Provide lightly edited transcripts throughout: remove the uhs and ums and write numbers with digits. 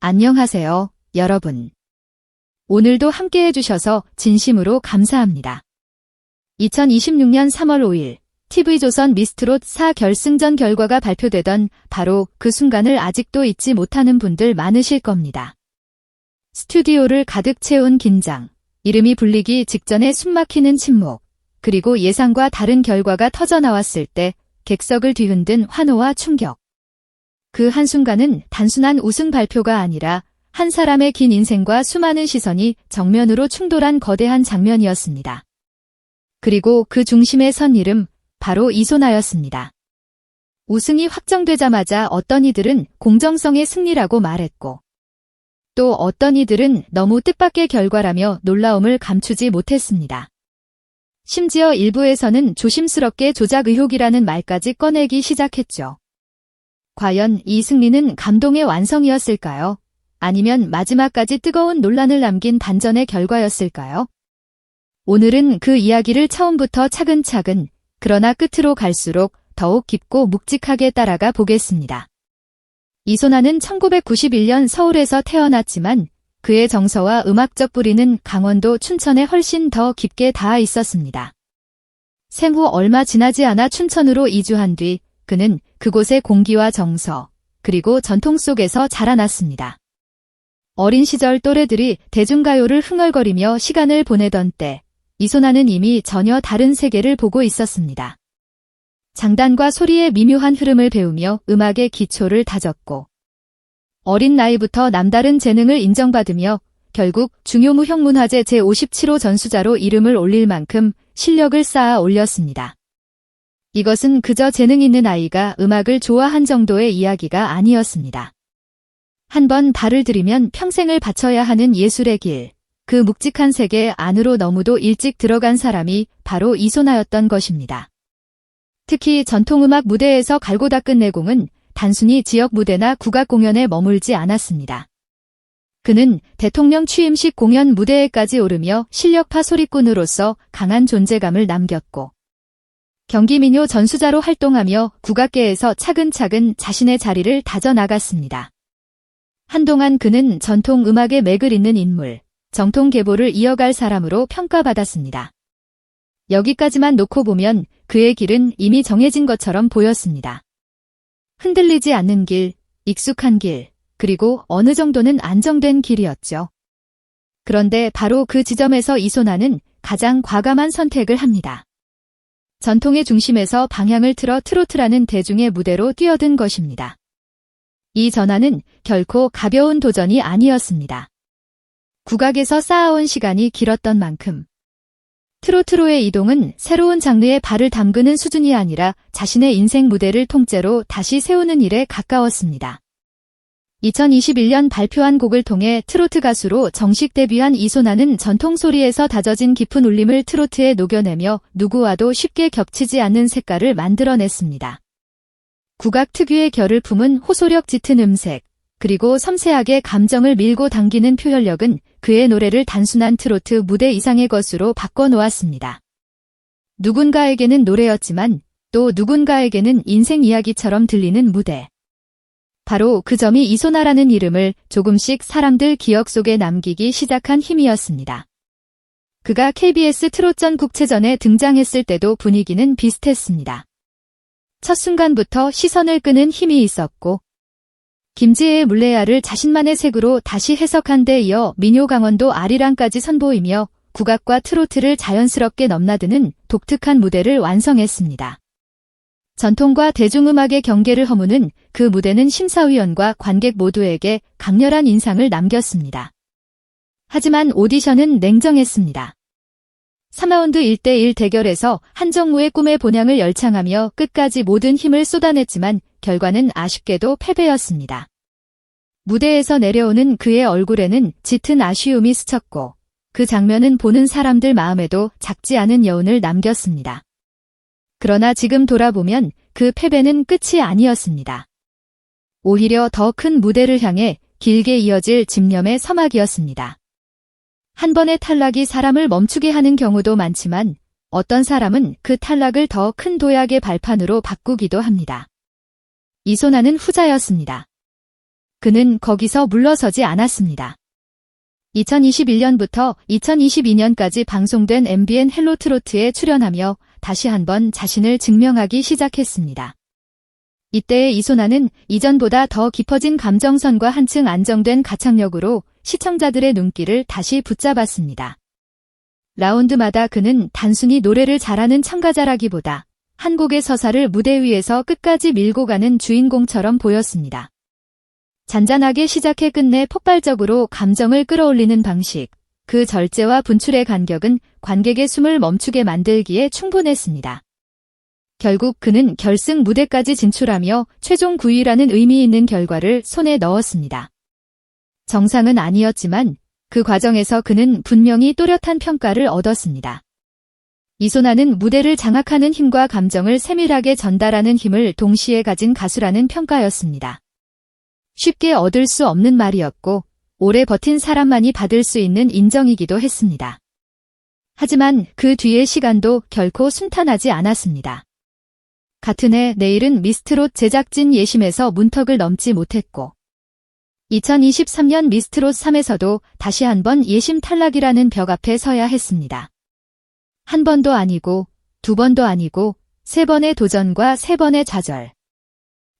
안녕하세요, 여러분. 오늘도 함께 해주셔서 진심으로 감사합니다. 2026년 3월 5일 TV조선 미스트롯 4결승전 결과가 발표되던 바로 그 순간을 아직도 잊지 못하는 분들 많으실 겁니다. 스튜디오를 가득 채운 긴장, 이름이 불리기 직전에 숨막히는 침묵, 그리고 예상과 다른 결과가 터져나왔을 때 객석을 뒤흔든 환호와 충격. 그 한순간은 단순한 우승 발표가 아니라 한 사람의 긴 인생과 수많은 시선이 정면으로 충돌한 거대한 장면이었습니다. 그리고 그 중심에 선 이름, 바로 이소나였습니다. 우승이 확정되자마자 어떤 이들은 공정성의 승리라고 말했고, 또 어떤 이들은 너무 뜻밖의 결과라며 놀라움을 감추지 못했습니다. 심지어 일부에서는 조심스럽게 조작 의혹이라는 말까지 꺼내기 시작했죠. 과연 이 승리는 감동의 완성이었을까요? 아니면 마지막까지 뜨거운 논란을 남긴 반전의 결과였을까요? 오늘은 그 이야기를 처음부터 차근차근, 그러나 끝으로 갈수록 더욱 깊고 묵직하게 따라가 보겠습니다. 이소나는 1991년 서울에서 태어났지만 그의 정서와 음악적 뿌리는 강원도 춘천에 훨씬 더 깊게 닿아 있었습니다. 생후 얼마 지나지 않아 춘천으로 이주한 뒤 그는 그곳의 공기와 정서, 그리고 전통 속에서 자라났습니다. 어린 시절 또래들이 대중가요를 흥얼거리며 시간을 보내던 때, 이소나는 이미 전혀 다른 세계를 보고 있었습니다. 장단과 소리의 미묘한 흐름을 배우며 음악의 기초를 다졌고, 어린 나이부터 남다른 재능을 인정받으며 결국 중요무형문화재 제57호 전수자로 이름을 올릴 만큼 실력을 쌓아 올렸습니다. 이것은 그저 재능 있는 아이가 음악을 좋아한 정도의 이야기가 아니었습니다. 한번 발을 들이면 평생을 바쳐야 하는 예술의 길, 그 묵직한 세계 안으로 너무도 일찍 들어간 사람이 바로 이소나였던 것입니다. 특히 전통음악 무대에서 갈고 닦은 내공은 단순히 지역 무대나 국악 공연에 머물지 않았습니다. 그는 대통령 취임식 공연 무대에까지 오르며 실력파 소리꾼으로서 강한 존재감을 남겼고, 경기민요 전수자로 활동하며 국악계에서 차근차근 자신의 자리를 다져나갔습니다. 한동안 그는 전통 음악의 맥을 잇는 인물, 정통 계보를 이어갈 사람으로 평가받았습니다. 여기까지만 놓고 보면 그의 길은 이미 정해진 것처럼 보였습니다. 흔들리지 않는 길, 익숙한 길, 그리고 어느 정도는 안정된 길이었죠. 그런데 바로 그 지점에서 이소나는 가장 과감한 선택을 합니다. 전통의 중심에서 방향을 틀어 트로트라는 대중의 무대로 뛰어든 것입니다. 이 전환은 결코 가벼운 도전이 아니었습니다. 국악에서 쌓아온 시간이 길었던 만큼 트로트로의 이동은 새로운 장르에 발을 담그는 수준이 아니라 자신의 인생 무대를 통째로 다시 세우는 일에 가까웠습니다. 2021년 발표한 곡을 통해 트로트 가수로 정식 데뷔한 이소나는 전통 소리에서 다져진 깊은 울림을 트로트에 녹여내며 누구와도 쉽게 겹치지 않는 색깔을 만들어냈습니다. 국악 특유의 결을 품은 호소력 짙은 음색, 그리고 섬세하게 감정을 밀고 당기는 표현력은 그의 노래를 단순한 트로트 무대 이상의 것으로 바꿔놓았습니다. 누군가에게는 노래였지만 또 누군가에게는 인생 이야기처럼 들리는 무대. 바로 그 점이 이소나라는 이름을 조금씩 사람들 기억 속에 남기기 시작한 힘이었습니다. 그가 KBS 트롯전 국체전에 등장했을 때도 분위기는 비슷했습니다. 첫 순간부터 시선을 끄는 힘이 있었고, 김지혜의 물레야를 자신만의 색으로 다시 해석한 데 이어 민요 강원도 아리랑까지 선보이며 국악과 트로트를 자연스럽게 넘나드는 독특한 무대를 완성했습니다. 전통과 대중음악의 경계를 허무는 그 무대는 심사위원과 관객 모두에게 강렬한 인상을 남겼습니다. 하지만 오디션은 냉정했습니다. 3라운드 1대1 대결에서 한정무의 꿈의 본향을 열창하며 끝까지 모든 힘을 쏟아냈지만 결과는 아쉽게도 패배였습니다. 무대에서 내려오는 그의 얼굴에는 짙은 아쉬움이 스쳤고 그 장면은 보는 사람들 마음에도 작지 않은 여운을 남겼습니다. 그러나 지금 돌아보면 그 패배는 끝이 아니었습니다. 오히려 더 큰 무대를 향해 길게 이어질 집념의 서막이었습니다. 한 번의 탈락이 사람을 멈추게 하는 경우도 많지만 어떤 사람은 그 탈락을 더 큰 도약의 발판으로 바꾸기도 합니다. 이소나는 후자였습니다. 그는 거기서 물러서지 않았습니다. 2021년부터 2022년까지 방송된 MBN 헬로 트로트에 출연하며 다시 한번 자신을 증명하기 시작했습니다. 이때의 이소나는 이전보다 더 깊어진 감정선과 한층 안정된 가창력으로 시청자들의 눈길을 다시 붙잡았습니다. 라운드마다 그는 단순히 노래를 잘하는 참가자라기보다 한 곡의 서사를 무대 위에서 끝까지 밀고 가는 주인공처럼 보였습니다. 잔잔하게 시작해 끝내 폭발적으로 감정을 끌어올리는 방식, 그 절제와 분출의 간격은 관객의 숨을 멈추게 만들기에 충분했습니다. 결국 그는 결승 무대까지 진출하며 최종 9위라는 의미 있는 결과를 손에 넣었습니다. 정상은 아니었지만 그 과정에서 그는 분명히 또렷한 평가를 얻었습니다. 이소나는 무대를 장악하는 힘과 감정을 세밀하게 전달하는 힘을 동시에 가진 가수라는 평가였습니다. 쉽게 얻을 수 없는 말이었고 오래 버틴 사람만이 받을 수 있는 인정이기도 했습니다. 하지만 그 뒤의 시간도 결코 순탄하지 않았습니다. 같은 해 내일은 미스트롯 제작진 예심에서 문턱을 넘지 못했고 2023년 미스트롯 3에서도 다시 한번 예심 탈락이라는 벽 앞에 서야 했습니다. 한 번도 아니고 두 번도 아니고 세 번의 도전과 세 번의 좌절.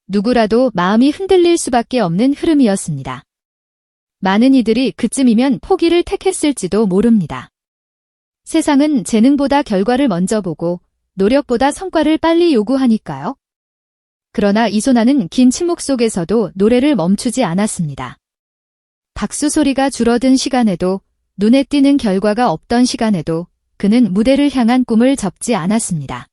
누구라도 마음이 흔들릴 수밖에 없는 흐름이었습니다. 많은 이들이 그쯤이면 포기를 택했을지도 모릅니다. 세상은 재능보다 결과를 먼저 보고 노력보다 성과를 빨리 요구하니까요. 그러나 이소나는 긴 침묵 속에서도 노래를 멈추지 않았습니다. 박수 소리가 줄어든 시간에도 눈에 띄는 결과가 없던 시간에도 그는 무대를 향한 꿈을 접지 않았습니다.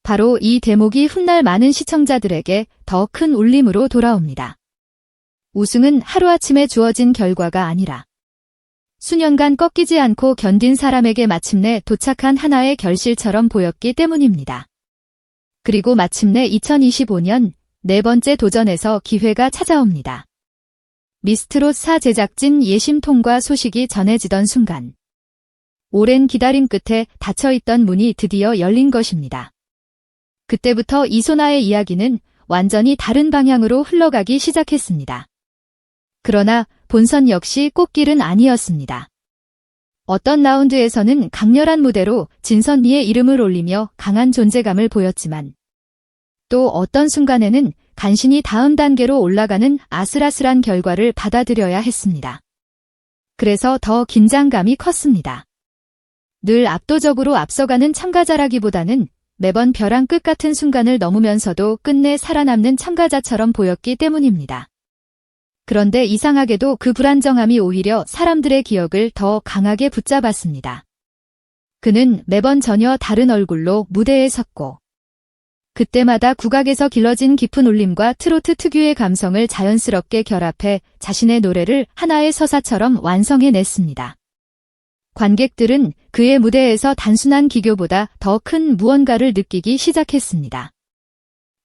바로 이 대목이 훗날 많은 시청자들에게 더 큰 울림으로 돌아옵니다. 우승은 하루아침에 주어진 결과가 아니라 수년간 꺾이지 않고 견딘 사람에게 마침내 도착한 하나의 결실처럼 보였기 때문입니다. 그리고 마침내 2025년 네 번째 도전에서 기회가 찾아옵니다. 미스트롯 4 제작진 예심 통과 소식이 전해지던 순간 오랜 기다림 끝에 닫혀있던 문이 드디어 열린 것입니다. 그때부터 이소나의 이야기는 완전히 다른 방향으로 흘러가기 시작했습니다. 그러나 본선 역시 꽃길은 아니었습니다. 어떤 라운드에서는 강렬한 무대로 진선미의 이름을 올리며 강한 존재감을 보였지만 또 어떤 순간에는 간신히 다음 단계로 올라가는 아슬아슬한 결과를 받아들여야 했습니다. 그래서 더 긴장감이 컸습니다. 늘 압도적으로 앞서가는 참가자라기보다는 매번 벼랑 끝 같은 순간을 넘으면서도 끝내 살아남는 참가자처럼 보였기 때문입니다. 그런데 이상하게도 그 불안정함이 오히려 사람들의 기억을 더 강하게 붙잡았습니다. 그는 매번 전혀 다른 얼굴로 무대에 섰고 그때마다 국악에서 길러진 깊은 울림과 트로트 특유의 감성을 자연스럽게 결합해 자신의 노래를 하나의 서사처럼 완성해냈습니다. 관객들은 그의 무대에서 단순한 기교보다 더 큰 무언가를 느끼기 시작했습니다.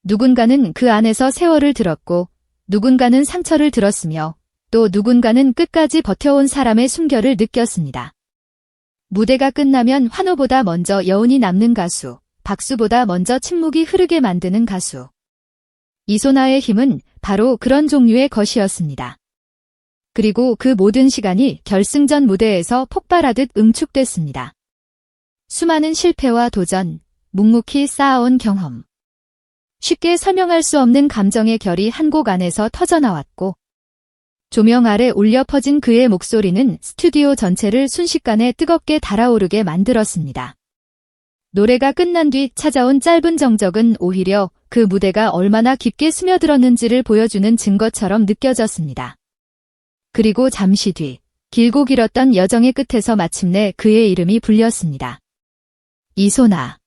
누군가는 그 안에서 세월을 들었고 누군가는 상처를 들었으며 또 누군가는 끝까지 버텨온 사람의 숨결을 느꼈습니다. 무대가 끝나면 환호보다 먼저 여운이 남는 가수, 박수보다 먼저 침묵이 흐르게 만드는 가수. 이소나의 힘은 바로 그런 종류의 것이었습니다. 그리고 그 모든 시간이 결승전 무대에서 폭발하듯 응축됐습니다. 수많은 실패와 도전, 묵묵히 쌓아온 경험. 쉽게 설명할 수 없는 감정의 결이 한 곡 안에서 터져나왔고 조명 아래 울려 퍼진 그의 목소리는 스튜디오 전체를 순식간에 뜨겁게 달아오르게 만들었습니다. 노래가 끝난 뒤 찾아온 짧은 정적은 오히려 그 무대가 얼마나 깊게 스며들었는지를 보여주는 증거처럼 느껴졌습니다. 그리고 잠시 뒤 길고 길었던 여정의 끝에서 마침내 그의 이름이 불렸습니다. 이소나.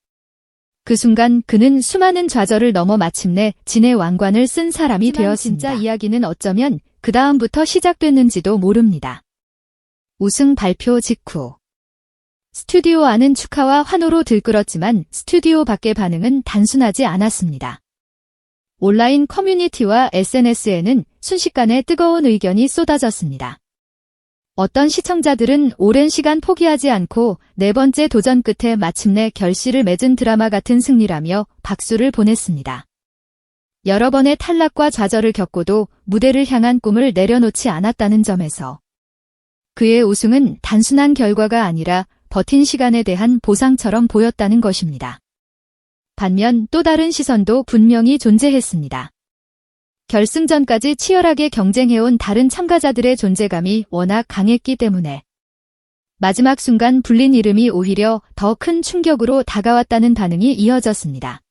그 순간 그는 수많은 좌절을 넘어 마침내 진의 왕관을 쓴 사람이 되었습니다. 진짜 이야기는 어쩌면 그 다음부터 시작됐는지도 모릅니다. 우승 발표 직후. 스튜디오 안은 축하와 환호로 들끓었지만 스튜디오 밖의 반응은 단순하지 않았습니다. 온라인 커뮤니티와 SNS에는 순식간에 뜨거운 의견이 쏟아졌습니다. 어떤 시청자들은 오랜 시간 포기하지 않고 네 번째 도전 끝에 마침내 결실을 맺은 드라마 같은 승리라며 박수를 보냈습니다. 여러 번의 탈락과 좌절을 겪고도 무대를 향한 꿈을 내려놓지 않았다는 점에서 그의 우승은 단순한 결과가 아니라 버틴 시간에 대한 보상처럼 보였다는 것입니다. 반면 또 다른 시선도 분명히 존재했습니다. 결승전까지 치열하게 경쟁해온 다른 참가자들의 존재감이 워낙 강했기 때문에 마지막 순간 불린 이름이 오히려 더 큰 충격으로 다가왔다는 반응이 이어졌습니다.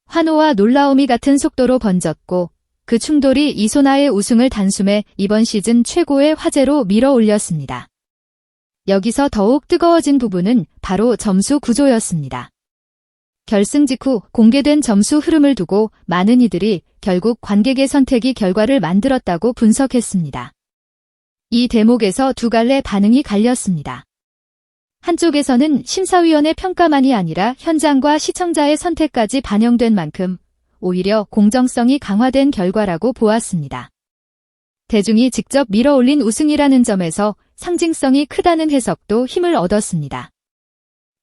환호와 놀라움이 같은 속도로 번졌고 그 충돌이 이소나의 우승을 단숨에 이번 시즌 최고의 화제로 밀어올렸습니다. 여기서 더욱 뜨거워진 부분은 바로 점수 구조였습니다. 결승 직후 공개된 점수 흐름을 두고 많은 이들이 결국 관객의 선택이 결과를 만들었다고 분석했습니다. 이 대목에서 두 갈래 반응이 갈렸습니다. 한쪽에서는 심사위원의 평가만이 아니라 현장과 시청자의 선택까지 반영된 만큼 오히려 공정성이 강화된 결과라고 보았습니다. 대중이 직접 밀어올린 우승이라는 점에서 상징성이 크다는 해석도 힘을 얻었습니다.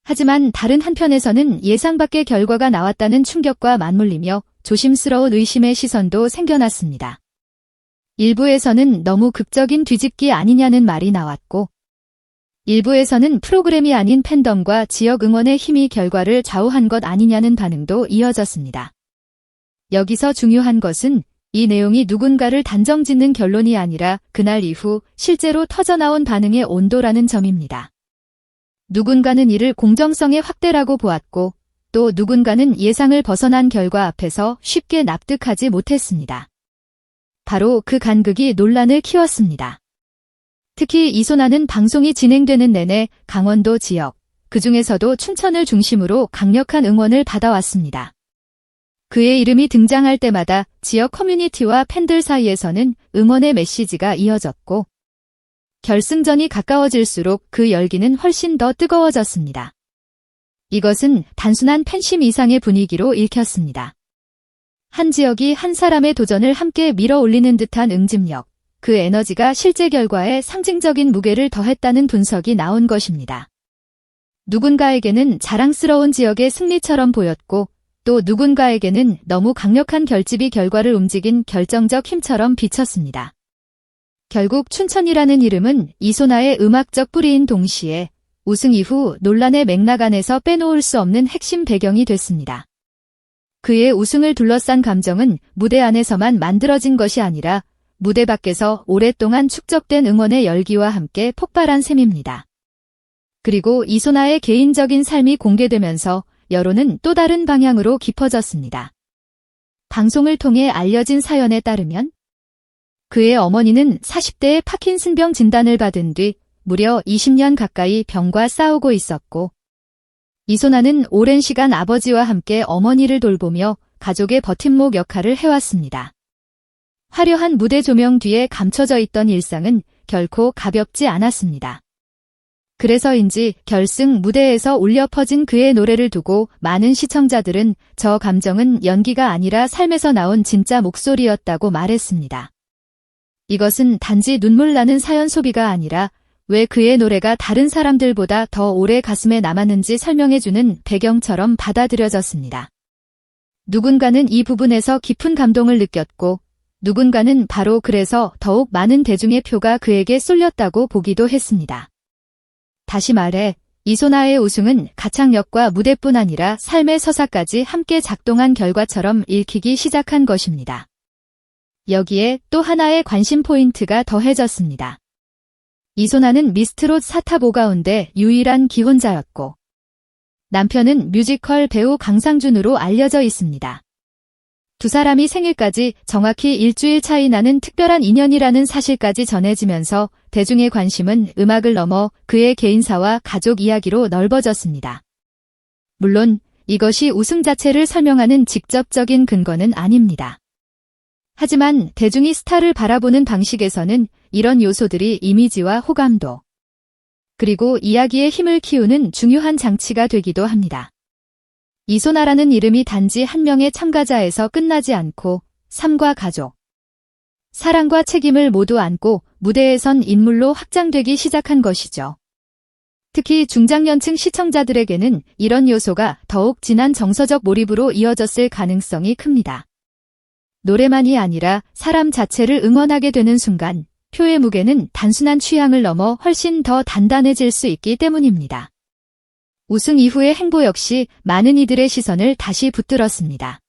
하지만 다른 한편에서는 예상 밖의 결과가 나왔다는 충격과 맞물리며 조심스러운 의심의 시선도 생겨났습니다. 일부에서는 너무 극적인 뒤집기 아니냐는 말이 나왔고, 일부에서는 프로그램이 아닌 팬덤과 지역 응원의 힘이 결과를 좌우한 것 아니냐는 반응도 이어졌습니다. 여기서 중요한 것은 이 내용이 누군가를 단정짓는 결론이 아니라 그날 이후 실제로 터져나온 반응의 온도라는 점입니다. 누군가는 이를 공정성의 확대라고 보았고 또 누군가는 예상을 벗어난 결과 앞에서 쉽게 납득하지 못했습니다. 바로 그 간극이 논란을 키웠습니다. 특히 이소나는 방송이 진행되는 내내 강원도 지역, 그중에서도 춘천을 중심으로 강력한 응원을 받아왔습니다. 그의 이름이 등장할 때마다 지역 커뮤니티와 팬들 사이에서는 응원의 메시지가 이어졌고 결승전이 가까워질수록 그 열기는 훨씬 더 뜨거워졌습니다. 이것은 단순한 팬심 이상의 분위기로 읽혔습니다. 한 지역이 한 사람의 도전을 함께 밀어올리는 듯한 응집력, 그 에너지가 실제 결과에 상징적인 무게를 더했다는 분석이 나온 것입니다. 누군가에게는 자랑스러운 지역의 승리처럼 보였고 또 누군가에게는 너무 강력한 결집이 결과를 움직인 결정적 힘처럼 비쳤습니다. 결국 춘천이라는 이름은 이소나의 음악적 뿌리인 동시에 우승 이후 논란의 맥락 안에서 빼놓을 수 없는 핵심 배경이 됐습니다. 그의 우승을 둘러싼 감정은 무대 안에서만 만들어진 것이 아니라 무대 밖에서 오랫동안 축적된 응원의 열기와 함께 폭발한 셈입니다. 그리고 이소나의 개인적인 삶이 공개되면서 여론은 또 다른 방향으로 깊어졌습니다. 방송을 통해 알려진 사연에 따르면 그의 어머니는 40대에 파킨슨병 진단을 받은 뒤 무려 20년 가까이 병과 싸우고 있었고 이소나는 오랜 시간 아버지와 함께 어머니를 돌보며 가족의 버팀목 역할을 해왔습니다. 화려한 무대 조명 뒤에 감춰져 있던 일상은 결코 가볍지 않았습니다. 그래서인지 결승 무대에서 울려 퍼진 그의 노래를 두고 많은 시청자들은 저 감정은 연기가 아니라 삶에서 나온 진짜 목소리였다고 말했습니다. 이것은 단지 눈물 나는 사연 소비가 아니라 왜 그의 노래가 다른 사람들보다 더 오래 가슴에 남았는지 설명해주는 배경처럼 받아들여졌습니다. 누군가는 이 부분에서 깊은 감동을 느꼈고 누군가는 바로 그래서 더욱 많은 대중의 표가 그에게 쏠렸다고 보기도 했습니다. 다시 말해 이소나의 우승은 가창력과 무대뿐 아니라 삶의 서사까지 함께 작동한 결과처럼 읽히기 시작한 것입니다. 여기에 또 하나의 관심 포인트가 더해졌습니다. 이소나는 미스트롯 4탑 가운데 유일한 기혼자였고 남편은 뮤지컬 배우 강상준으로 알려져 있습니다. 두 사람이 생일까지 정확히 일주일 차이 나는 특별한 인연이라는 사실까지 전해지면서 대중의 관심은 음악을 넘어 그의 개인사와 가족 이야기로 넓어졌습니다. 물론 이것이 우승 자체를 설명하는 직접적인 근거는 아닙니다. 하지만 대중이 스타를 바라보는 방식에서는 이런 요소들이 이미지와 호감도, 그리고 이야기의 힘을 키우는 중요한 장치가 되기도 합니다. 이소나라는 이름이 단지 한 명의 참가자에서 끝나지 않고 삶과 가족, 사랑과 책임을 모두 안고 무대에 선 인물로 확장되기 시작한 것이죠. 특히 중장년층 시청자들에게는 이런 요소가 더욱 진한 정서적 몰입으로 이어졌을 가능성이 큽니다. 노래만이 아니라 사람 자체를 응원하게 되는 순간 표의 무게는 단순한 취향을 넘어 훨씬 더 단단해질 수 있기 때문입니다. 우승 이후의 행보 역시 많은 이들의 시선을 다시 붙들었습니다.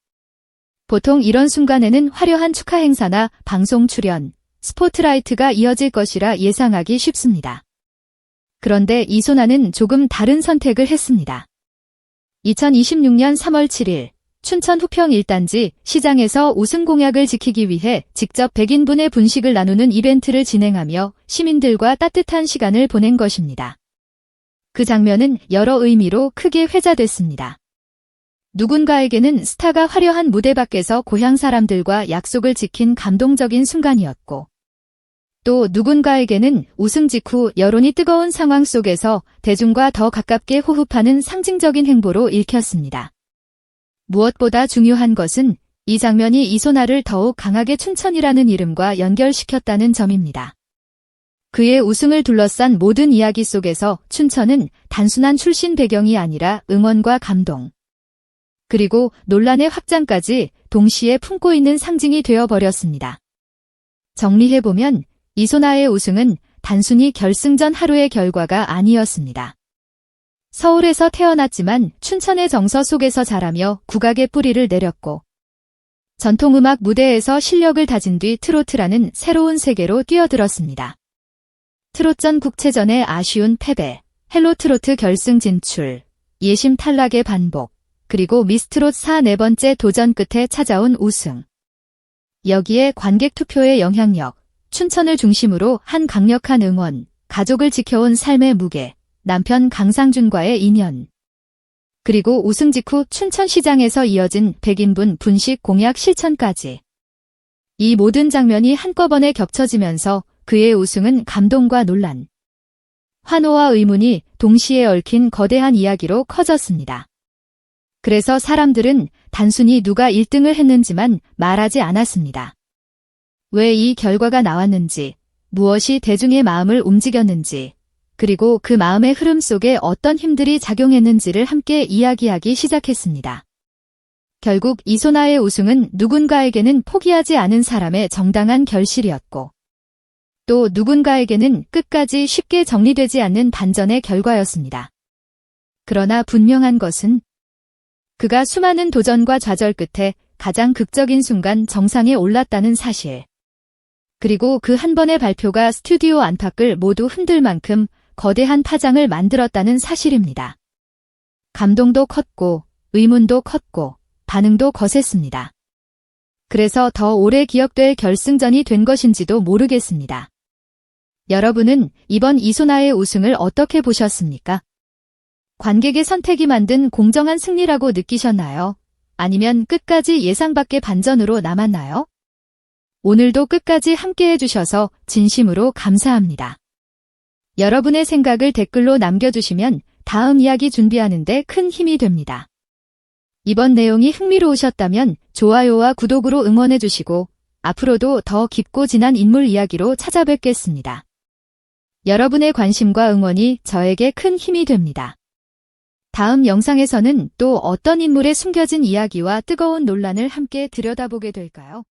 보통 이런 순간에는 화려한 축하 행사나 방송 출연, 스포트라이트가 이어질 것이라 예상하기 쉽습니다. 그런데 이소나는 조금 다른 선택을 했습니다. 2026년 3월 7일 춘천 후평 1단지 시장에서 우승 공약을 지키기 위해 직접 100인분의 분식을 나누는 이벤트를 진행하며 시민들과 따뜻한 시간을 보낸 것입니다. 그 장면은 여러 의미로 크게 회자됐습니다. 누군가에게는 스타가 화려한 무대 밖에서 고향 사람들과 약속을 지킨 감동적인 순간이었고, 또 누군가에게는 우승 직후 여론이 뜨거운 상황 속에서 대중과 더 가깝게 호흡하는 상징적인 행보로 읽혔습니다. 무엇보다 중요한 것은 이 장면이 이소나를 더욱 강하게 춘천이라는 이름과 연결시켰다는 점입니다. 그의 우승을 둘러싼 모든 이야기 속에서 춘천은 단순한 출신 배경이 아니라 응원과 감동, 그리고 논란의 확장까지 동시에 품고 있는 상징이 되어버렸습니다. 정리해보면 이소나의 우승은 단순히 결승전 하루의 결과가 아니었습니다. 서울에서 태어났지만 춘천의 정서 속에서 자라며 국악의 뿌리를 내렸고, 전통음악 무대에서 실력을 다진 뒤 트로트라는 새로운 세계로 뛰어들었습니다. 트롯전 국체전의 아쉬운 패배, 헬로트로트 결승 진출, 예심 탈락의 반복, 그리고 미스트롯 4번째 도전 끝에 찾아온 우승. 여기에 관객 투표의 영향력, 춘천을 중심으로 한 강력한 응원, 가족을 지켜온 삶의 무게, 남편 강상준과의 인연, 그리고 우승 직후 춘천시장에서 이어진 100인분 분식 공약 실천까지. 이 모든 장면이 한꺼번에 겹쳐지면서 그의 우승은 감동과 논란, 환호와 의문이 동시에 얽힌 거대한 이야기로 커졌습니다. 그래서 사람들은 단순히 누가 1등을 했는지만 말하지 않았습니다. 왜 이 결과가 나왔는지, 무엇이 대중의 마음을 움직였는지, 그리고 그 마음의 흐름 속에 어떤 힘들이 작용했는지를 함께 이야기하기 시작했습니다. 결국 이소나의 우승은 누군가에게는 포기하지 않은 사람의 정당한 결실이었고, 또 누군가에게는 끝까지 쉽게 정리되지 않는 반전의 결과였습니다. 그러나 분명한 것은 그가 수많은 도전과 좌절 끝에 가장 극적인 순간 정상에 올랐다는 사실. 그리고 그 한 번의 발표가 스튜디오 안팎을 모두 흔들 만큼 거대한 파장을 만들었다는 사실입니다. 감동도 컸고, 의문도 컸고, 반응도 거셌습니다. 그래서 더 오래 기억될 결승전이 된 것인지도 모르겠습니다. 여러분은 이번 이소나의 우승을 어떻게 보셨습니까? 관객의 선택이 만든 공정한 승리라고 느끼셨나요? 아니면 끝까지 예상 밖의 반전으로 남았나요? 오늘도 끝까지 함께 해주셔서 진심으로 감사합니다. 여러분의 생각을 댓글로 남겨주시면 다음 이야기 준비하는데 큰 힘이 됩니다. 이번 내용이 흥미로우셨다면 좋아요와 구독으로 응원해주시고 앞으로도 더 깊고 진한 인물 이야기로 찾아뵙겠습니다. 여러분의 관심과 응원이 저에게 큰 힘이 됩니다. 다음 영상에서는 또 어떤 인물의 숨겨진 이야기와 뜨거운 논란을 함께 들여다보게 될까요?